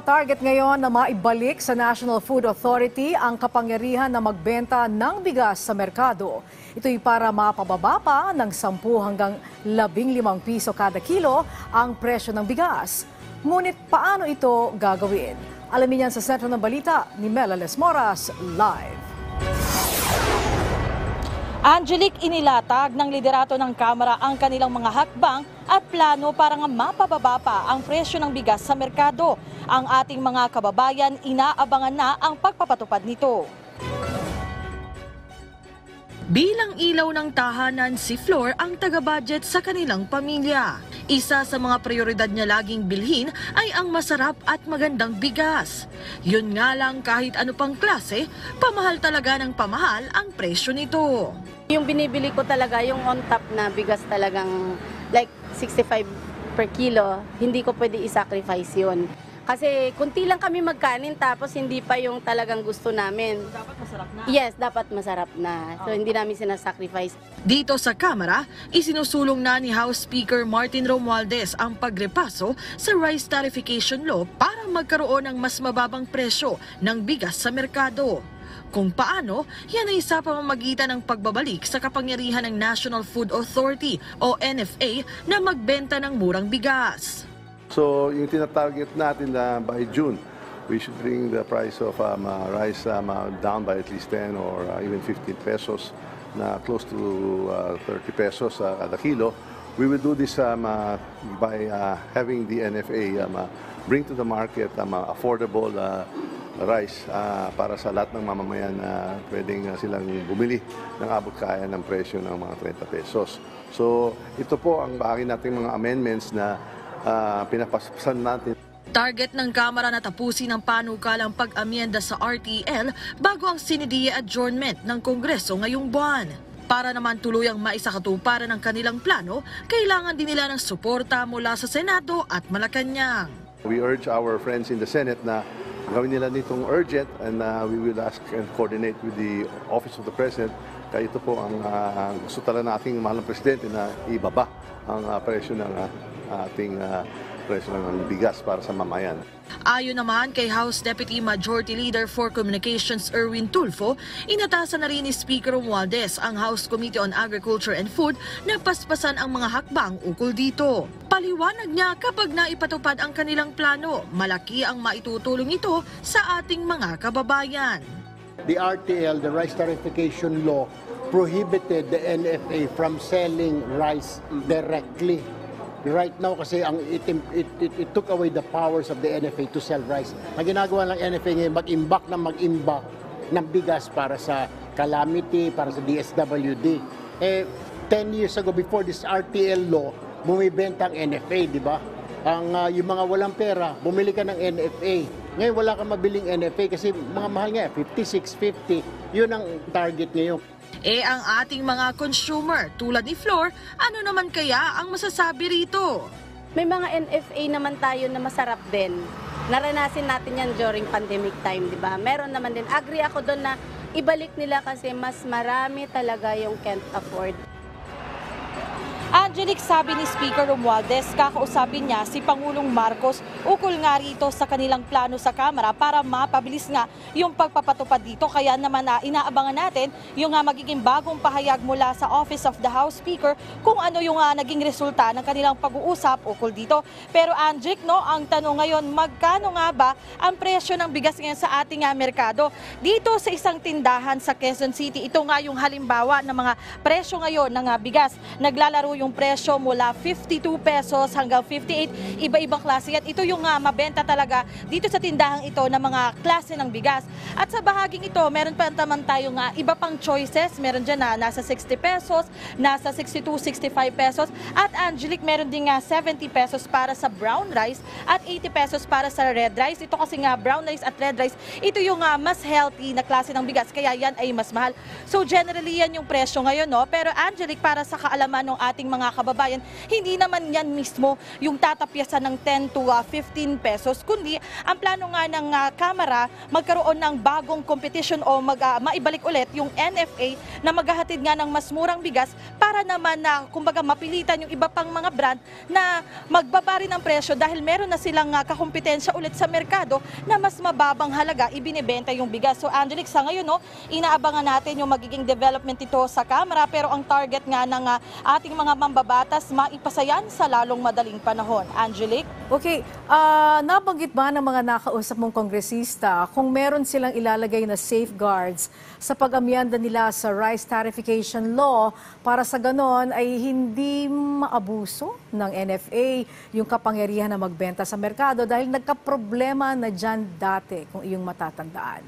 Target ngayon na maibalik sa National Food Authority ang kapangyarihan na magbenta ng bigas sa merkado. Ito'y para mapababa pa ng 10 hanggang 15 piso kada kilo ang presyo ng bigas. Ngunit paano ito gagawin? Alamin yan sa sentro ng balita ni Mela Lesmoras live. Angelic, inilatag ng liderato ng Kamara ang kanilang mga hakbang at plano para nga mapababa pa ang presyo ng bigas sa merkado. Ang ating mga kababayan, inaabangan na ang pagpapatupad nito. Bilang ilaw ng tahanan, si Flor ang taga-budget sa kanilang pamilya. Isa sa mga prioridad niya laging bilhin ay ang masarap at magandang bigas. Yun nga lang, kahit ano pang klase, pamahal talaga ng pamahal ang presyo nito. Yung binibili ko talaga, yung on top na bigas talagang like 65 per kilo, hindi ko pwede i-sacrifice yun. Kasi kunti lang kami magkanin tapos hindi pa yung talagang gusto namin. Dapat masarap na. Yes, dapat masarap na. So hindi namin sinasacrifice. Dito sa Kamara, isinusulong na ni House Speaker Martin Romualdez ang pagrepaso sa Rice Tarification Law para magkaroon ng mas mababang presyo ng bigas sa merkado. Kung paano, yan ay sa pamamagitan ng pagbabalik sa kapangyarihan ng National Food Authority o NFA na magbenta ng murang bigas. So yung tinatarget natin na by June, we should bring the price of rice down by at least 10 or even 15 pesos, na close to 30 pesos kada kilo. We will do this by having the NFA bring to the market affordable rice para sa lahat ng mamamayan na pwedeng silang bumili ng abot kaya ng presyo ng mga 30 pesos. So ito po ang bahagi nating mga amendments na pinapasan natin. Target ng Kamara na tapusin ang panukalang pag-amyenda sa RTL bago ang sinidiya adjournment ng Kongreso ngayong buwan. Para naman tuluyang maisakatuparan ng kanilang plano, kailangan din nila ng suporta mula sa Senado at Malacanang. We urge our friends in the Senate na gawin nila nitong urgent, and we will ask and coordinate with the Office of the President. Kaya ito po ang gusto talaga nating mahal ng Presidente na ibaba ang presyo ng ating presyo ng bigas para sa mamayan. Ayon naman kay House Deputy Majority Leader for Communications Erwin Tulfo, inatasan na rin ni Speaker Romualdez ang House Committee on Agriculture and Food na paspasan ang mga hakbang ukol dito. Paliwanag niya, kapag naipatupad ang kanilang plano, malaki ang maitutulong ito sa ating mga kababayan. The RTL, the Rice Tarification Law, prohibited the NFA from selling rice directly. Right now kasi it took away the powers of the NFA to sell rice. Ang ginagawa ng NFA ngayon, mag-imbak ng bigas para sa calamity, para sa DSWD. 10 years ago, before this RTL law, bumibenta ang NFA, di ba? Yung mga walang pera, bumili ka ng NFA. Ngayon wala kang mabiling NFA kasi mga mahal nga, 56.50. Yun ang target ngayon. Ang ating mga consumer tulad ni Flor, ano naman kaya ang masasabi rito? May mga NFA naman tayo na masarap din. Naranasin natin yan during pandemic time, di ba? Meron naman din. Agree ako doon na ibalik nila kasi mas marami talaga yung can't afford. Angelic, sabi ni Speaker Romualdez, kakausapin niya si Pangulong Marcos ukol nga rito sa kanilang plano sa Kamara para mapabilis nga yung pagpapatupad dito. Kaya naman inaabangan natin yung magiging bagong pahayag mula sa Office of the House Speaker kung ano yung naging resulta ng kanilang pag-uusap ukol dito. Pero Angelic, no, ang tanong ngayon, magkano nga ba ang presyo ng bigas ngayon sa ating merkado? Dito sa isang tindahan sa Quezon City, ito nga yung halimbawa ng mga presyo ngayon ng bigas. Naglalaro yung presyo mula 52 pesos hanggang 58, iba-ibang klase yan. Ito yung mabenta talaga dito sa tindahang ito ng mga klase ng bigas. At sa bahaging ito, meron pa naman tayong iba pang choices. Meron dyan na nasa 60 pesos, nasa 62, 65 pesos. At Angelic, meron din 70 pesos para sa brown rice at 80 pesos para sa red rice. Ito kasi brown rice at red rice, ito yung mas healthy na klase ng bigas, kaya yan ay mas mahal. So generally yan yung presyo ngayon, no? Pero Angelic, para sa kaalaman ng ating mga mga kababayan, hindi naman yan mismo yung tatapyasan ng 10 to 15 pesos, kundi ang plano nga ng Kamara magkaroon ng bagong competition o maibalik ulit yung NFA na maghahatid nga ng mas murang bigas para naman na kumbaga mapilitan yung iba pang mga brand na magbaba rin ng presyo dahil meron na silang kakumpetensya ulit sa merkado na mas mababang halaga ibinebenta yung bigas. So Angelic, sa ngayon inaabangan natin yung magiging development ito sa Kamara, pero ang target nga ng ating mga mambabatas maipasayan sa lalong madaling panahon. Angelic? Okay, nabanggit ba ng mga nakausap mong kongresista kung meron silang ilalagay na safeguards sa pag-amyanda nila sa rice tarification law para sa ganon ay hindi maabuso ng NFA yung kapangyarihan na magbenta sa merkado dahil nagkaproblema na dyan dati kung iyong matatandaan?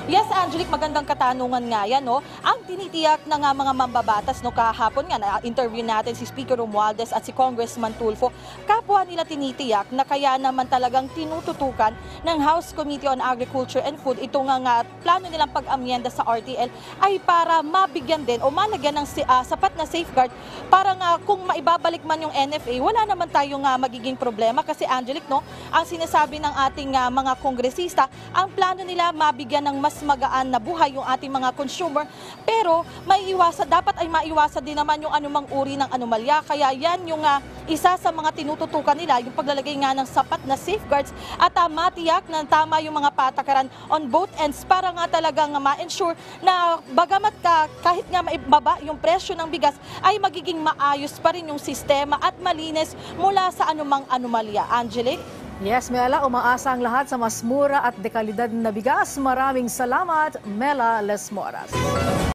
Yes, Angelic, magandang katanungan nga yan. Ang tinitiyak ng mga mambabatas kahapon nga, na-interview natin si Speaker Romualdez at si Congressman Tulfo, kapwa nila tinitiyak na kaya naman talagang tinututukan ng House Committee on Agriculture and Food itong nga plano nilang pag-amyenda sa RTL ay para mabigyan din o malagyan ng sapat na safeguard para nga kung maibabalik man yung NFA, wala naman tayong magiging problema kasi Angelic, ang sinasabi ng ating mga kongresista, ang plano nila mabigyan ng mas magaan na buhay yung ating mga consumer, pero dapat ay maiwasan din naman yung anumang uri ng anomalya. Kaya yan yung isa sa mga tinututukan nila, yung paglalagay nga ng sapat na safeguards at matiyak na tama yung mga patakaran on both ends para nga talagang ma-ensure na bagamat kahit nga maibaba yung presyo ng bigas ay magiging maayos pa rin yung sistema at malinis mula sa anumang anomalya. Angelic? Yes, Mela, umaasa ang lahat sa mas mura at dekalidad na bigas. Maraming salamat, Mela Lesmoras.